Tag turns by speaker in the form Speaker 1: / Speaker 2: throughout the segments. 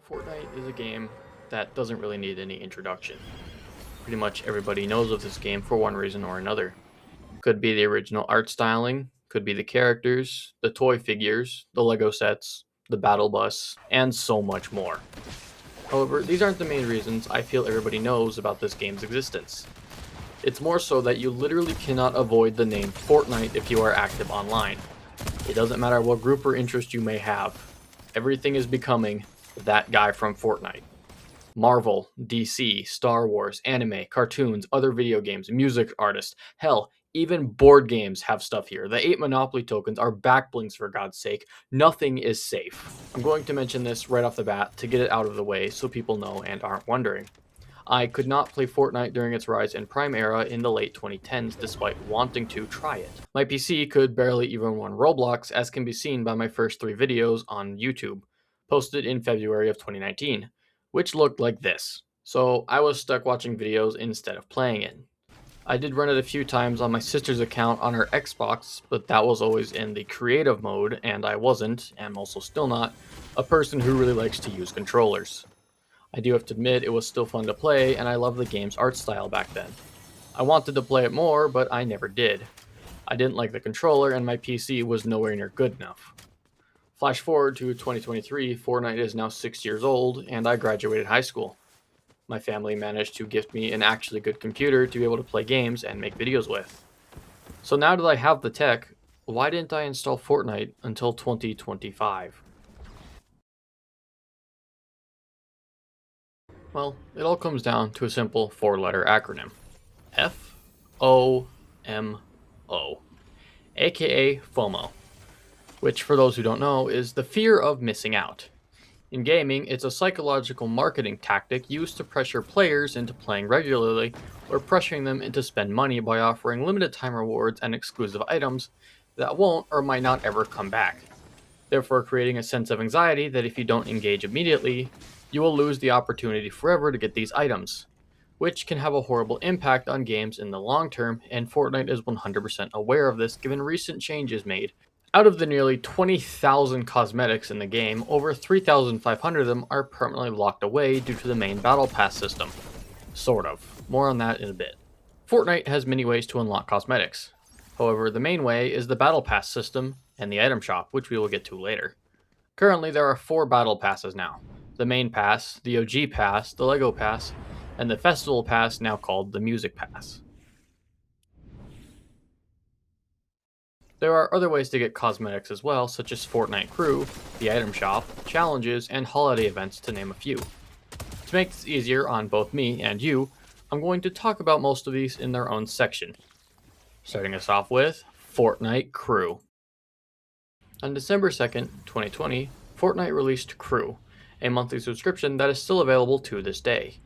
Speaker 1: Fortnite is a game that doesn't really need any introduction. Pretty much everybody knows of this game for one reason or another. Could be the original art styling, could be the characters, the toy figures, the Lego sets, the battle bus, and so much more. However, these aren't the main reasons I feel everybody knows about this game's existence. It's more so that you literally cannot avoid the name Fortnite if you are active online. It doesn't matter what group or interest you may have, everything is becoming that guy from Fortnite. Marvel, DC, Star Wars, anime, cartoons, other video games, music artists, hell, even board games have stuff here. The 8 Monopoly tokens are backblings for God's sake. Nothing is safe. I'm going to mention this right off the bat to get it out of the way so people know and aren't wondering. I could not play Fortnite during its rise in Prime era in the late 2010s despite wanting to try it. My PC could barely even run Roblox, as can be seen by my first 3 videos on YouTube, posted in February of 2019, which looked like this. So I was stuck watching videos instead of playing it. I did run it a few times on my sister's account on her Xbox, but that was always in the creative mode, and I wasn't, and also still not, a person who really likes to use controllers. I do have to admit it was still fun to play, and I loved the game's art style back then. I wanted to play it more, but I never did. I didn't like the controller, and my PC was nowhere near good enough. Flash forward to 2023, Fortnite is now 6 years old, and I graduated high school. My family managed to gift me an actually good computer to be able to play games and make videos with. So now that I have the tech, why didn't I install Fortnite until 2025? Well, it all comes down to a simple 4-letter acronym. FOMO, aka FOMO, which for those who don't know is the fear of missing out. In gaming, it's a psychological marketing tactic used to pressure players into playing regularly or pressuring them into spend money by offering limited time rewards and exclusive items that won't or might not ever come back, therefore creating a sense of anxiety that if you don't engage immediately, you will lose the opportunity forever to get these items, which can have a horrible impact on games in the long term, and Fortnite is 100% aware of this given recent changes made. Out of the nearly 20,000 cosmetics in the game, over 3,500 of them are permanently locked away due to the main battle pass system. Sort of. More on that in a bit. Fortnite has many ways to unlock cosmetics. However, the main way is the battle pass system and the item shop, which we will get to later. Currently, there are 4 battle passes now. The main pass, the OG pass, the Lego pass, and the festival pass, now called the music pass. There are other ways to get cosmetics as well, such as Fortnite Crew, the item shop, challenges, and holiday events to name a few. To make this easier on both me and you, I'm going to talk about most of these in their own section. Starting us off with Fortnite Crew. On December 2nd, 2020, Fortnite released Crew, a monthly subscription that is still available to this day.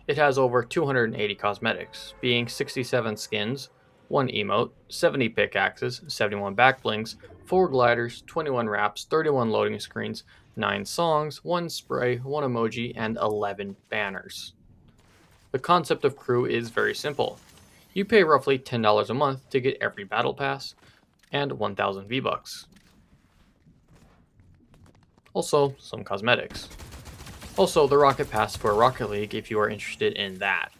Speaker 1: It has over 280 cosmetics, being 67 skins, 1 emote, 70 pickaxes, 71 backblings, 4 gliders, 21 wraps, 31 loading screens, 9 songs, 1 spray, 1 emoji, and 11 banners. The concept of Crew is very simple. You pay roughly $10 a month to get every battle pass and 1,000 V-Bucks. Also, some cosmetics. Also, the Rocket Pass for Rocket League if you are interested in that.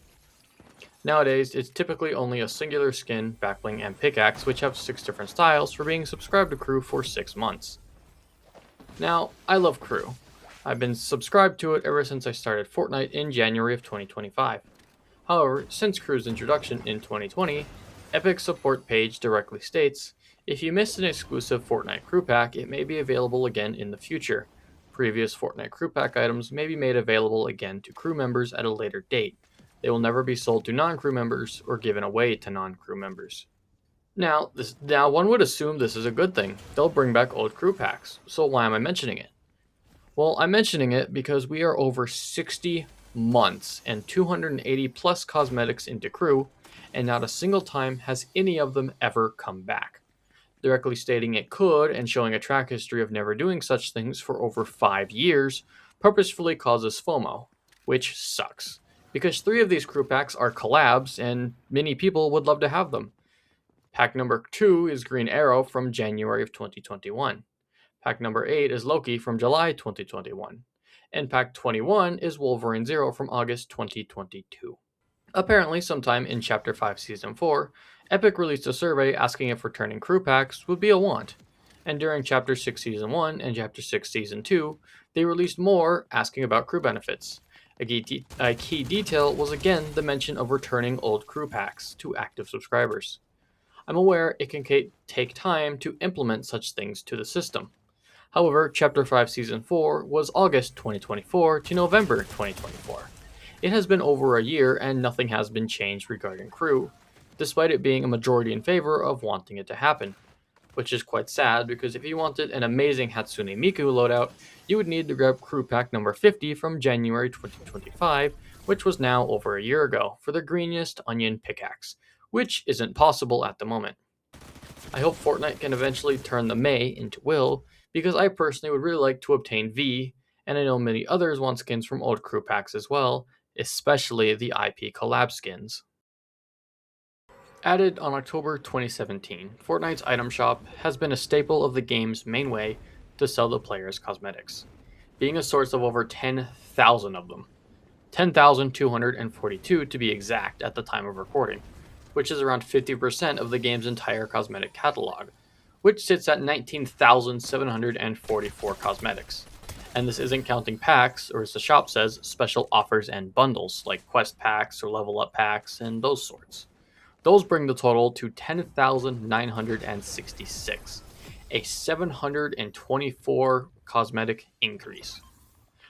Speaker 1: Nowadays, it's typically only a singular skin, backbling, and pickaxe, which have 6 different styles for being subscribed to Crew for 6 months. Now, I love Crew. I've been subscribed to it ever since I started Fortnite in January of 2025. However, since Crew's introduction in 2020, Epic's support page directly states, if you missed an exclusive Fortnite Crew Pack, it may be available again in the future. Previous Fortnite Crew Pack items may be made available again to crew members at a later date. They will never be sold to non-crew members or given away to non-crew members. Now, one would assume this is a good thing. They'll bring back old crew packs. So why am I mentioning it? Well, I'm mentioning it because we are over 60 months and 280 plus cosmetics into Crew, and not a single time has any of them ever come back. Directly stating it could and showing a track history of never doing such things for over 5 years purposefully causes FOMO, which sucks. Because 3 of these crew packs are collabs, and many people would love to have them. Pack number 2 is Green Arrow from January of 2021. Pack number 8 is Loki from July 2021. And Pack 21 is Wolverine Zero from August 2022. Apparently, sometime in Chapter 5 Season 4, Epic released a survey asking if returning crew packs would be a want. And during Chapter 6 Season 1 and Chapter 6 Season 2, they released more asking about crew benefits. A key detail was again the mention of returning old crew packs to active subscribers. I'm aware it can take time to implement such things to the system. However, Chapter 5 Season 4 was August 2024 to November 2024. It has been over a year and nothing has been changed regarding crew, despite it being a majority in favor of wanting it to happen. Which is quite sad because if you wanted an amazing Hatsune Miku loadout, you would need to grab crew pack number 50 from January 2025, which was now over a year ago, for the greenest onion pickaxe, which isn't possible at the moment. I hope Fortnite can eventually turn the may into will, because I personally would really like to obtain V, and I know many others want skins from old crew packs as well, especially the IP collab skins. Added on October 2017, Fortnite's item shop has been a staple of the game's main way to sell the players' cosmetics, being a source of over 10,000 of them. 10,242 to be exact at the time of recording, which is around 50% of the game's entire cosmetic catalog, which sits at 19,744 cosmetics. And this isn't counting packs, or as the shop says, special offers and bundles, like quest packs or level up packs and those sorts. Those bring the total to 10,966, a 724 cosmetic increase.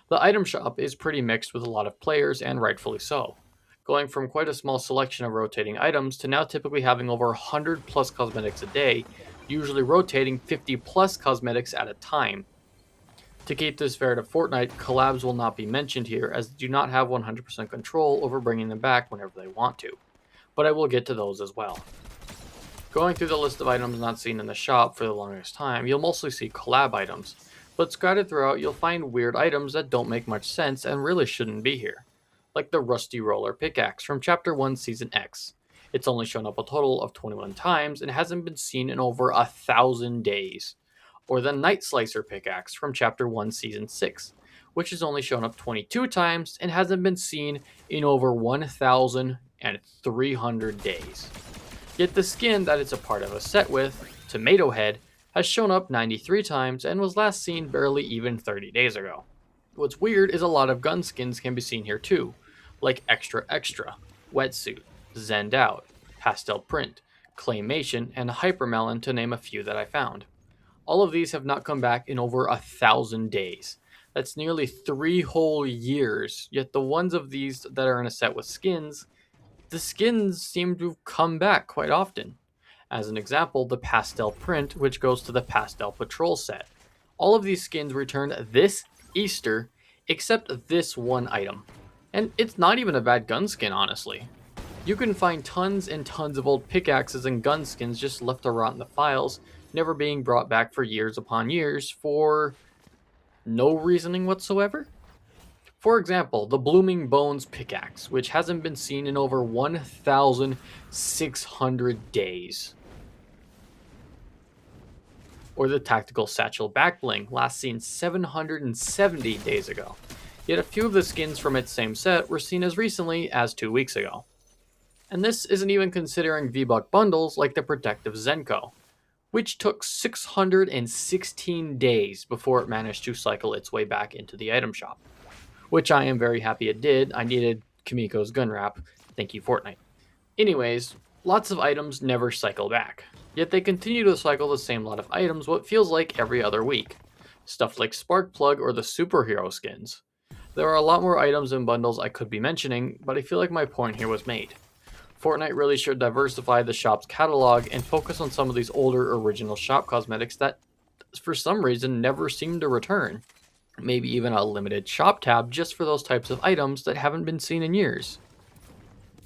Speaker 1: The item shop is pretty mixed with a lot of players, and rightfully so, going from quite a small selection of rotating items to now typically having over 100 plus cosmetics a day, usually rotating 50 plus cosmetics at a time. To keep this fair to Fortnite, collabs will not be mentioned here as they do not have 100% control over bringing them back whenever they want to, but I will get to those as well. Going through the list of items not seen in the shop for the longest time, you'll mostly see collab items, but scattered throughout you'll find weird items that don't make much sense and really shouldn't be here, like the Rusty Roller pickaxe from Chapter 1 Season X. It's only shown up a total of 21 times and hasn't been seen in over 1,000 days. Or the Night Slicer pickaxe from Chapter 1 Season 6, which has only shown up 22 times and hasn't been seen in over 1,300 days. Yet the skin that it's a part of a set with, Tomato Head, has shown up 93 times and was last seen barely even 30 days ago. What's weird is a lot of gun skins can be seen here too, like Extra Extra, Wetsuit, Zenned Out, Pastel Print, Claymation, and Hypermelon to name a few that I found. All of these have not come back in over 1,000 days. That's nearly 3 whole years, yet the ones of these that are in a set with skins, the skins seem to come back quite often. As an example, the Pastel Print, which goes to the Pastel Patrol set. All of these skins returned this Easter, except this one item. And it's not even a bad gun skin, honestly. You can find tons and tons of old pickaxes and gun skins just left to rot in the files, never being brought back for years upon years for no reasoning whatsoever. For example, the Blooming Bones pickaxe, which hasn't been seen in over 1,600 days. Or the Tactical Satchel Backbling, last seen 770 days ago. Yet a few of the skins from its same set were seen as recently as 2 weeks ago. And this isn't even considering V-Buck bundles like the Protective Zenko, which took 616 days before it managed to cycle its way back into the item shop. Which I am very happy it did. I needed Kimiko's gun wrap. Thank you, Fortnite. Anyways, lots of items never cycle back. Yet they continue to cycle the same lot of items what feels like every other week. Stuff like Sparkplug or the superhero skins. There are a lot more items and bundles I could be mentioning, but I feel like my point here was made. Fortnite really should diversify the shop's catalog and focus on some of these older original shop cosmetics that, for some reason, never seem to return. Maybe even a limited shop tab just for those types of items that haven't been seen in years.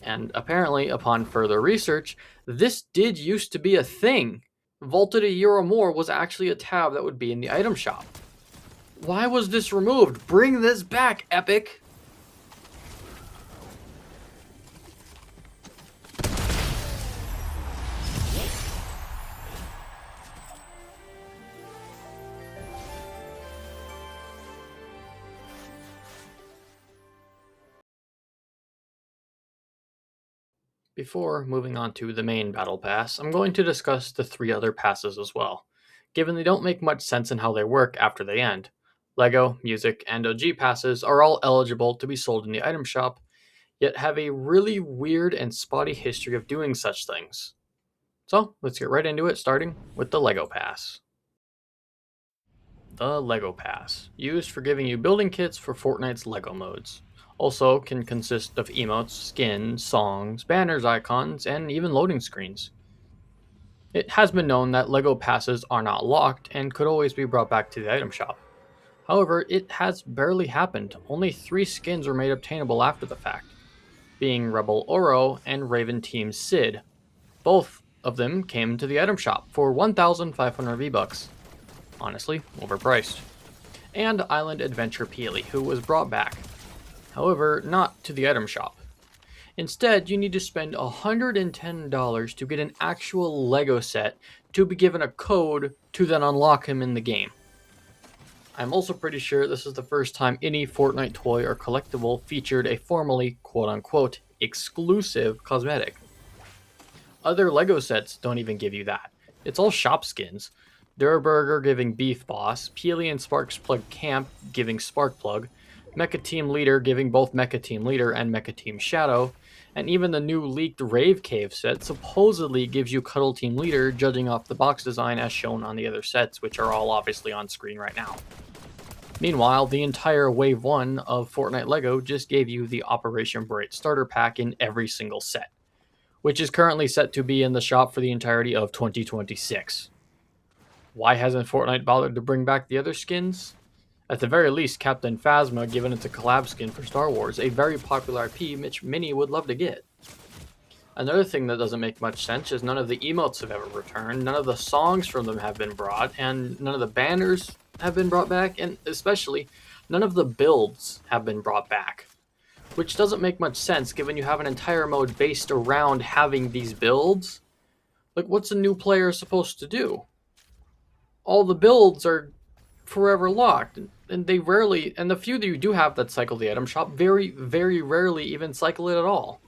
Speaker 1: And apparently, upon further research, this did used to be a thing. Vaulted a year or more was actually a tab that would be in the item shop. Why was this removed? Bring this back, Epic! Before moving on to the main battle pass, I'm going to discuss the three other passes as well, given they don't make much sense in how they work after they end. LEGO, Music, and OG passes are all eligible to be sold in the item shop, yet have a really weird and spotty history of doing such things. So let's get right into it, starting with the LEGO Pass. The LEGO Pass, used for giving you building kits for Fortnite's LEGO modes. Also can consist of emotes, skins, songs, banners, icons, and even loading screens. It has been known that LEGO passes are not locked and could always be brought back to the item shop. However, it has barely happened. Only 3 skins were made obtainable after the fact, being Rebel Oro and Raven Team Sid. Both of them came to the item shop for 1,500 V-Bucks. Honestly, overpriced. And Island Adventure Peely, who was brought back. However, not to the item shop. Instead, you need to spend $110 to get an actual LEGO set to be given a code to then unlock him in the game. I'm also pretty sure this is the first time any Fortnite toy or collectible featured a formerly quote-unquote exclusive cosmetic. Other LEGO sets don't even give you that. It's all shop skins. Durburger giving Beef Boss, Peely and Sparks Plug Camp giving Spark Plug, Mecha Team Leader giving both Mecha Team Leader and Mecha Team Shadow, and even the new leaked Rave Cave set supposedly gives you Cuddle Team Leader, judging off the box design as shown on the other sets, which are all obviously on screen right now. Meanwhile, the entire Wave 1 of Fortnite LEGO just gave you the Operation Bright starter pack in every single set, which is currently set to be in the shop for the entirety of 2026. Why hasn't Fortnite bothered to bring back the other skins? At the very least, Captain Phasma, given it's a collab skin for Star Wars, a very popular IP which many would love to get. Another thing that doesn't make much sense is none of the emotes have ever returned, none of the songs from them have been brought, and none of the banners have been brought back, and especially, none of the builds have been brought back. Which doesn't make much sense given you have an entire mode based around having these builds. Like, what's a new player supposed to do? All the builds are forever locked, and they rarely, and the few that you do have that cycle the item shop, very, very rarely even cycle it at all.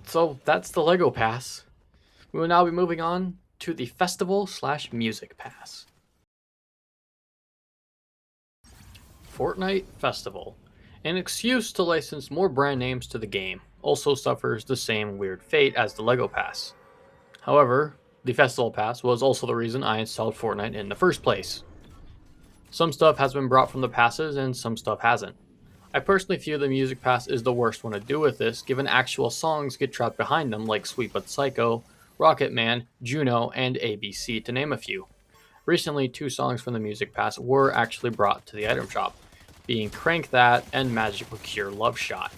Speaker 1: So that's the LEGO Pass. We will now be moving on to the Festival/Music Pass. Fortnite Festival, an excuse to license more brand names to the game, also suffers the same weird fate as the LEGO Pass. However, the Festival Pass was also the reason I installed Fortnite in the first place. Some stuff has been brought from the passes and some stuff hasn't. I personally feel the Music Pass is the worst one to do with this, given actual songs get trapped behind them like Sweet But Psycho, Rocket Man, Juno, and ABC to name a few. Recently, 2 songs from the Music Pass were actually brought to the item shop, being Crank That and Magical Cure Love Shot.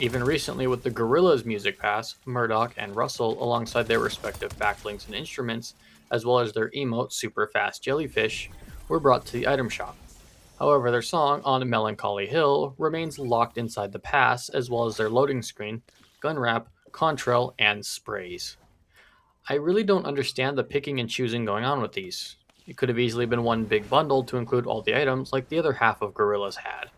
Speaker 1: Even recently with the Gorillaz Music Pass, Murdoch and Russell, alongside their respective backlinks and instruments, as well as their emote Super Fast Jellyfish, were brought to the item shop. However, their song On Melancholy Hill remains locked inside the pass, as well as their loading screen, gun wrap, contrail, and sprays. I really don't understand the picking and choosing going on with these. It could have easily been one big bundle to include all the items like the other half of Gorillaz had.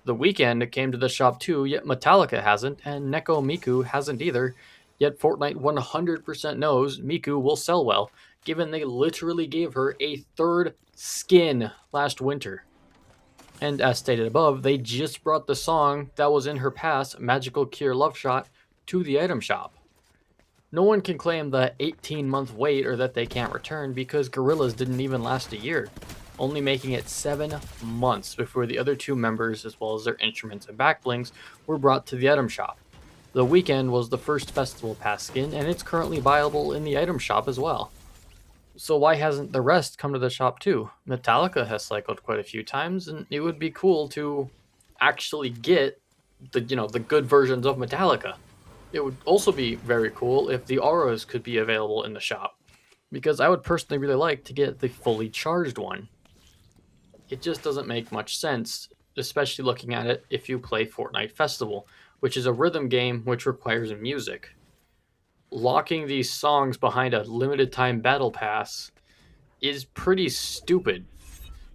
Speaker 1: The Weeknd came to the shop too, yet Metallica hasn't, and Neko Miku hasn't either, yet Fortnite 100% knows Miku will sell well, given they literally gave her a 3rd skin last winter. And as stated above, they just brought the song that was in her pass, Magical Cure Love Shot, to the item shop. No one can claim the 18-month wait or that they can't return because Gorillaz didn't even last a year, only making it 7 months before the other 2 members, as well as their instruments and backblings, were brought to the item shop. The Weeknd was the first Festival Pass skin, and it's currently viable in the item shop as well. So why hasn't the rest come to the shop too? Metallica has cycled quite a few times, and it would be cool to actually get the good versions of Metallica. It would also be very cool if the auras could be available in the shop, because I would personally really like to get the fully charged one. It just doesn't make much sense, especially looking at it if you play Fortnite Festival, which is a rhythm game which requires music. Locking these songs behind a limited time battle pass is pretty stupid.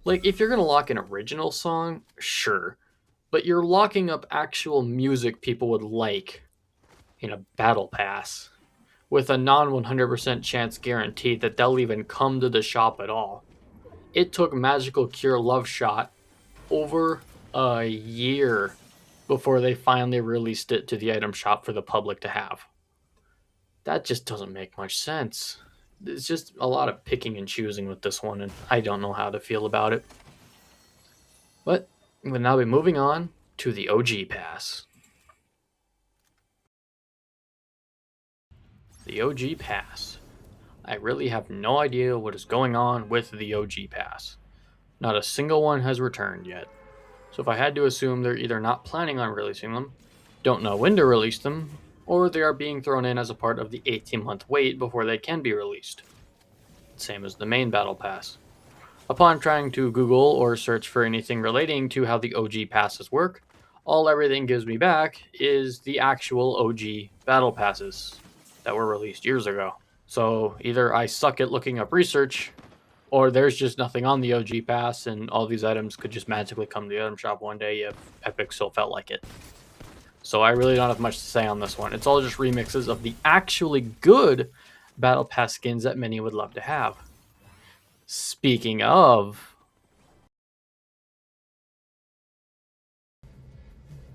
Speaker 1: Like, if you're gonna lock an original song, sure, but you're locking up actual music people would like. in a battle pass with a non 100% chance guaranteed that they'll even come to the shop at all. It took Magical Cure Love Shot over a year before they finally released it to the item shop for the public to have. That just doesn't make much sense. It's just a lot of picking and choosing with this one, and I don't know how to feel about it. But we'll now be moving on to the OG Pass. The OG Pass. I really have no idea what is going on with the OG Pass. Not a single one has returned yet. So if I had to assume they're either not planning on releasing them, don't know when to release them, or they are being thrown in as a part of the 18-month wait before they can be released. Same as the main Battle Pass. Upon trying to Google or search for anything relating to how the OG passes work, all everything gives me back is the actual OG Battle Passes that were released years ago. So either I suck at looking up research, or there's just nothing on the OG Pass, and all these items could just magically come to the item shop one day if Epic so felt like it. So I really don't have much to say on this one. It's all just remixes of the actually good Battle Pass skins that many would love to have. Speaking of...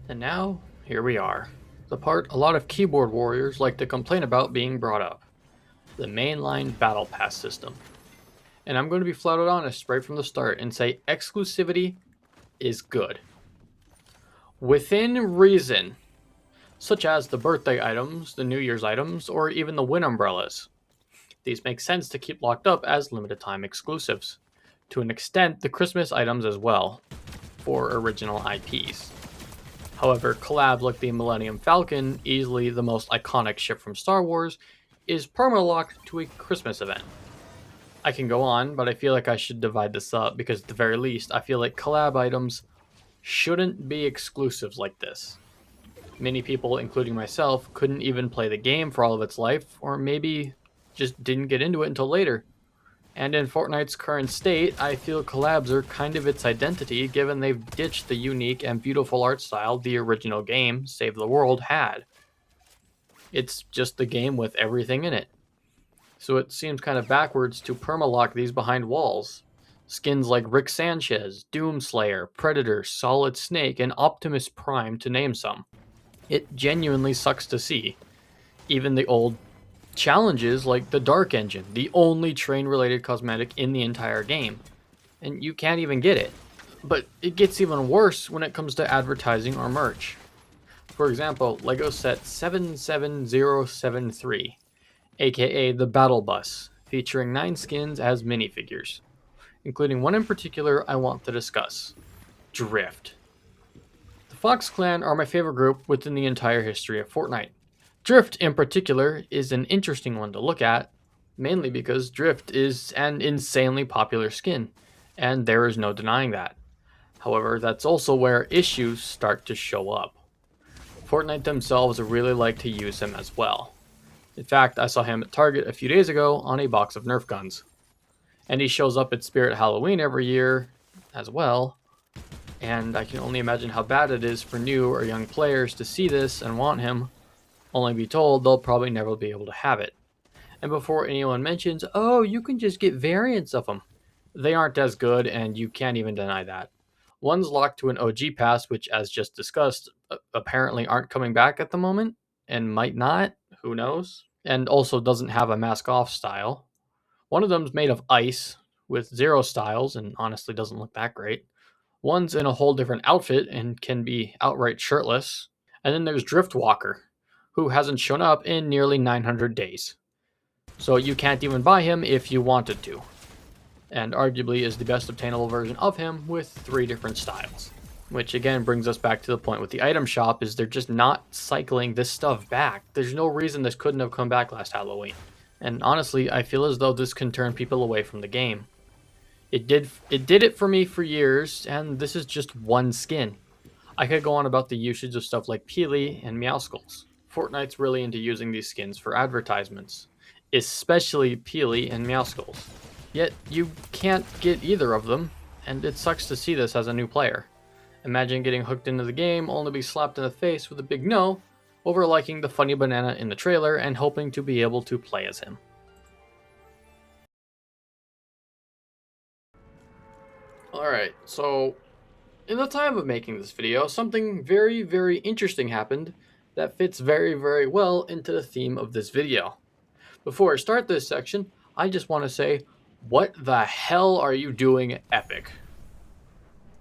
Speaker 1: And now, here we are. The part a lot of keyboard warriors like to complain about being brought up. The mainline Battle Pass system. And I'm going to be flat out honest right from the start and say exclusivity is good. Within reason, such as the birthday items, the New Year's items, or even the wind umbrellas. These make sense to keep locked up as limited time exclusives. To an extent, the Christmas items as well, for original IPs. However, collabs like the Millennium Falcon, easily the most iconic ship from Star Wars, is perma-locked to a Christmas event. I can go on, but I feel like I should divide this up because at the very least, I feel like collab items shouldn't be exclusives like this. Many people, including myself, couldn't even play the game for all of its life, or maybe just didn't get into it until later. And in Fortnite's current state, I feel collabs are kind of its identity, given they've ditched the unique and beautiful art style the original game, Save the World, had. It's just the game with everything in it. So it seems kind of backwards to permalock these behind walls. Skins like Rick Sanchez, Doomslayer, Predator, Solid Snake, and Optimus Prime, to name some. It genuinely sucks to see. Even the old challenges like the Dark Engine, the only train-related cosmetic in the entire game. And you can't even get it. But it gets even worse when it comes to advertising or merch. For example, LEGO set 77073, aka the Battle Bus, featuring 9 skins as minifigures, including one in particular I want to discuss, Drift. The Fox Clan are my favorite group within the entire history of Fortnite. Drift, in particular, is an interesting one to look at, mainly because Drift is an insanely popular skin, and there is no denying that. However, that's also where issues start to show up. Fortnite themselves really like to use him as well. In fact, I saw him at Target a few days ago on a box of Nerf guns. And he shows up at Spirit Halloween every year as well, and I can only imagine how bad it is for new or young players to see this and want him, only be told they'll probably never be able to have it. And before anyone mentions, oh, you can just get variants of them, they aren't as good, and you can't even deny that. One's locked to an OG pass, which, as just discussed, apparently aren't coming back at the moment, and might not, who knows, and also doesn't have a mask off style. One of them's made of ice, with 0 styles, and honestly doesn't look that great. One's in a whole different outfit and can be outright shirtless. And then there's Driftwalker, who hasn't shown up in nearly 900 days. So you can't even buy him if you wanted to. And arguably is the best obtainable version of him with 3 different styles. Which again brings us back to the point with the item shop, is they're just not cycling this stuff back. There's no reason this couldn't have come back last Halloween. And honestly, I feel as though this can turn people away from the game. It did it for me for years, and this is just one skin. I could go on about the usage of stuff like Peely and Meowskulls. Fortnite's really into using these skins for advertisements, especially Peely and Meowskulls. Yet you can't get either of them, and it sucks to see this as a new player. Imagine getting hooked into the game only to be slapped in the face with a big no over liking the funny banana in the trailer and hoping to be able to play as him. Alright, so in the time of making this video, something very, very interesting happened that fits very, very well into the theme of this video. Before I start this section, I just want to say, what the hell are you doing, Epic?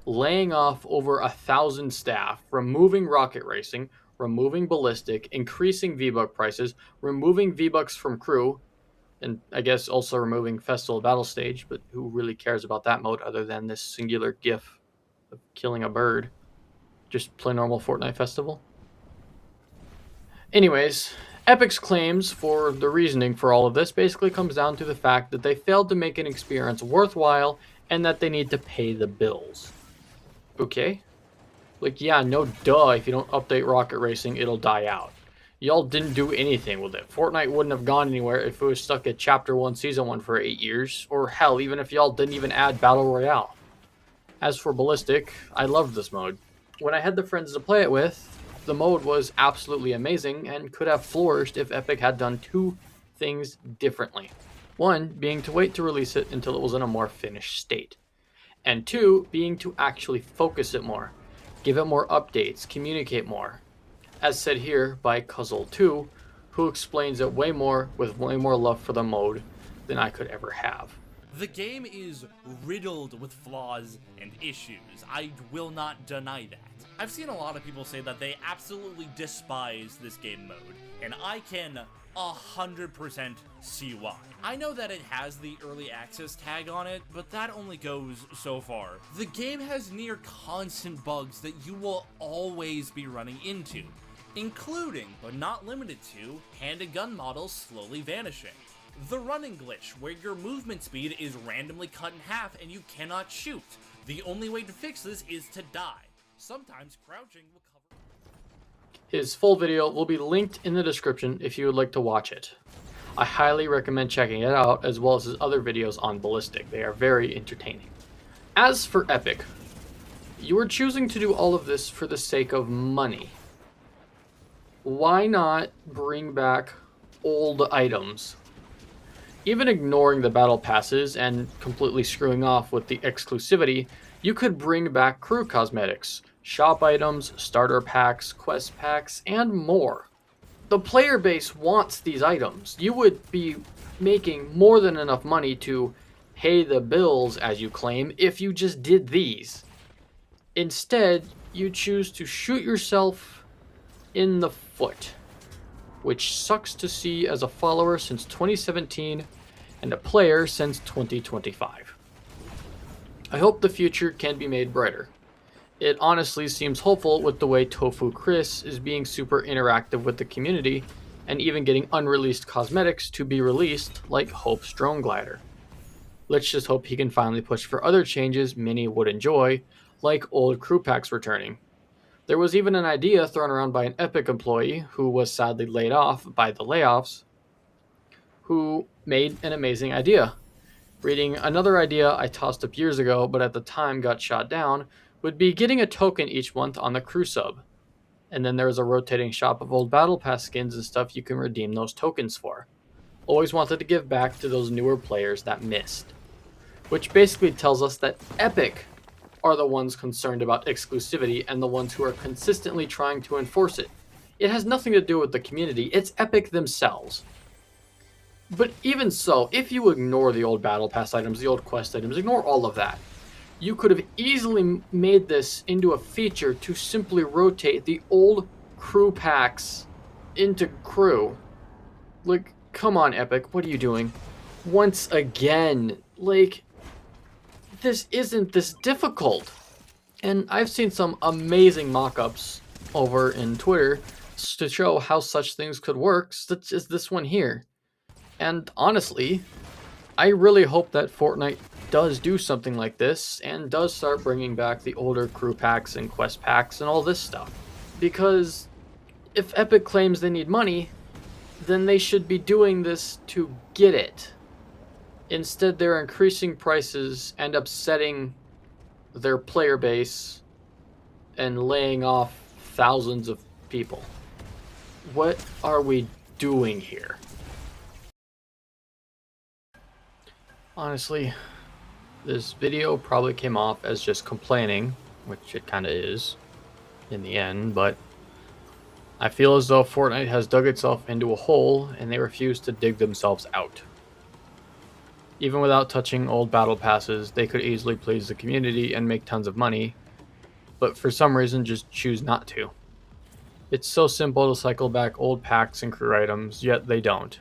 Speaker 1: Laying off over 1,000 staff, removing rocket racing, removing ballistic, increasing V-Buck prices, removing V-Bucks from crew, and I guess also removing Festival Battle Stage, but who really cares about that mode other than this singular gif of killing a bird? Just play normal Fortnite Festival? Anyways, Epic's claims for the reasoning for all of this basically comes down to the fact that they failed to make an experience worthwhile and that they need to pay the bills. Okay? Like, yeah, no duh, if you don't update Rocket Racing, it'll die out. Y'all didn't do anything with it. Fortnite wouldn't have gone anywhere if it was stuck at Chapter 1, Season 1 for 8 years. Or hell, even if y'all didn't even add Battle Royale. As for Ballistic, I loved this mode. When I had the friends to play it with, the mode was absolutely amazing and could have flourished if Epic had done two things differently. One being to wait to release it until it was in a more finished state. And two being to actually focus it more. Give it more updates, communicate more. As said here by Cuzzle2, who explains it way more with way more love for the mode than I could ever have.
Speaker 2: The game is riddled with flaws and issues. I will not deny that. I've seen a lot of people say that they absolutely despise this game mode, and I can 100% see why. I know that it has the early access tag on it, but that only goes so far. The game has near constant bugs that you will always be running into, including, but not limited to, hand and gun models slowly vanishing. The running glitch, where your movement speed is randomly cut in half and you cannot shoot. The only way to fix this is to die. Sometimes crouching will cover...
Speaker 1: His full video will be linked in the description if you would like to watch it. I highly recommend checking it out, as well as his other videos on Ballistic. They are very entertaining. As for Epic, you are choosing to do all of this for the sake of money. Why not bring back old items? Even ignoring the battle passes and completely screwing off with the exclusivity, you could bring back crew cosmetics, shop items, starter packs, quest packs, and more. The player base wants these items. You would be making more than enough money to pay the bills, as you claim, if you just did these. Instead, you choose to shoot yourself in the foot, which sucks to see as a follower since 2017 and a player since 2025. I hope the future can be made brighter. It honestly seems hopeful with the way Tofu Chris is being super interactive with the community and even getting unreleased cosmetics to be released, like Hope's drone glider. Let's just hope he can finally push for other changes many would enjoy, like old crew packs returning. There was even an idea thrown around by an Epic employee who was sadly laid off by the layoffs, who made an amazing idea. Reading another idea I tossed up years ago, but at the time got shot down, would be getting a token each month on the crew sub. And then there is a rotating shop of old battle pass skins and stuff you can redeem those tokens for. Always wanted to give back to those newer players that missed. Which basically tells us that Epic are the ones concerned about exclusivity and the ones who are consistently trying to enforce it. It has nothing to do with the community, it's Epic themselves. But even so, if you ignore the old battle pass items, the old quest items, ignore all of that, you could have easily made this into a feature to simply rotate the old crew packs into crew. Like, come on, Epic, what are you doing? Once again, like, this isn't this difficult. And I've seen some amazing mock-ups over in Twitter to show how such things could work, such as this one here. And honestly, I really hope that Fortnite does do something like this and does start bringing back the older crew packs and quest packs and all this stuff. Because if Epic claims they need money, then they should be doing this to get it. Instead, they're increasing prices and upsetting their player base and laying off thousands of people. What are we doing here? Honestly, this video probably came off as just complaining, which it kind of is in the end, but I feel as though Fortnite has dug itself into a hole and they refuse to dig themselves out. Even without touching old battle passes, they could easily please the community and make tons of money, but for some reason just choose not to. It's so simple to cycle back old packs and crew items, yet they don't.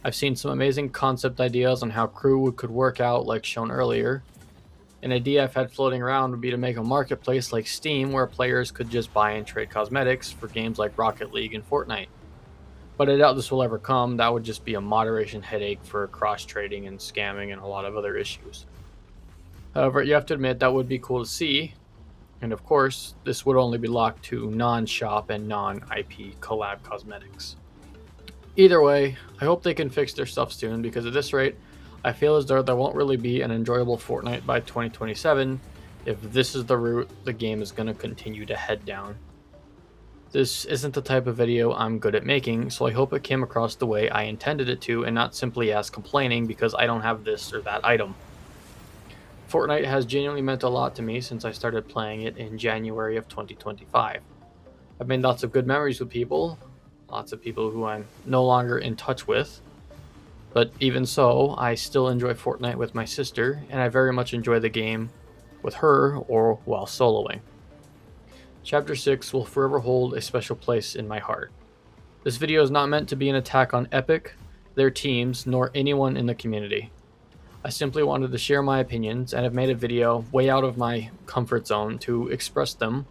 Speaker 1: I've seen some amazing concept ideas on how crew could work out, like shown earlier. An idea I've had floating around would be to make a marketplace like Steam where players could just buy and trade cosmetics for games like Rocket League and Fortnite. But I doubt this will ever come. That would just be a moderation headache for cross trading and scamming and a lot of other issues. However, you have to admit that would be cool to see. And of course, this would only be locked to non shop and non IP collab cosmetics. Either way, I hope they can fix their stuff soon because at this rate, I feel as though there won't really be an enjoyable Fortnite by 2027 if this is the route the game is going to continue to head down. This isn't the type of video I'm good at making, so I hope it came across the way I intended it to and not simply as complaining because I don't have this or that item. Fortnite has genuinely meant a lot to me since I started playing it in January of 2025. I've made lots of good memories with people, lots of people who I'm no longer in touch with, but even so, I still enjoy Fortnite with my sister, and I very much enjoy the game with her or while soloing. Chapter 6 will forever hold a special place in my heart. This video is not meant to be an attack on Epic, their teams, nor anyone in the community. I simply wanted to share my opinions and have made a video way out of my comfort zone to express them,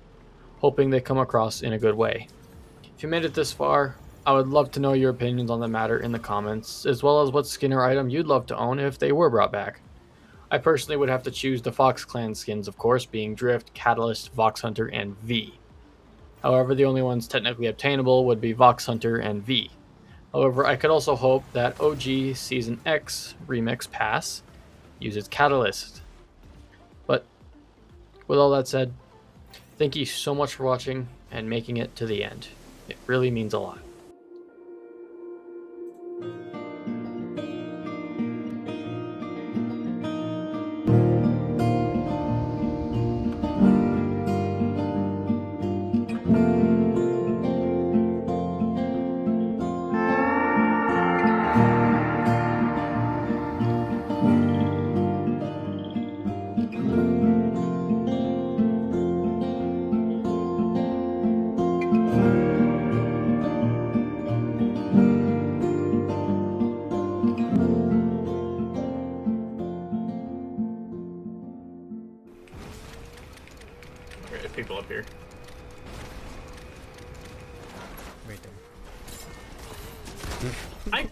Speaker 1: hoping they come across in a good way. If you made it this far, I would love to know your opinions on the matter in the comments, as well as what skin or item you'd love to own if they were brought back. I personally would have to choose the Fox Clan skins, of course, being Drift, Catalyst, Vox Hunter, and V. However, the only ones technically obtainable would be Vox Hunter and V. However, I could also hope that OG Season X Remix Pass uses Catalyst. But with all that said, thank you so much for watching and making it to the end. It really means a lot. There's people up here.
Speaker 3: Right there.
Speaker 1: I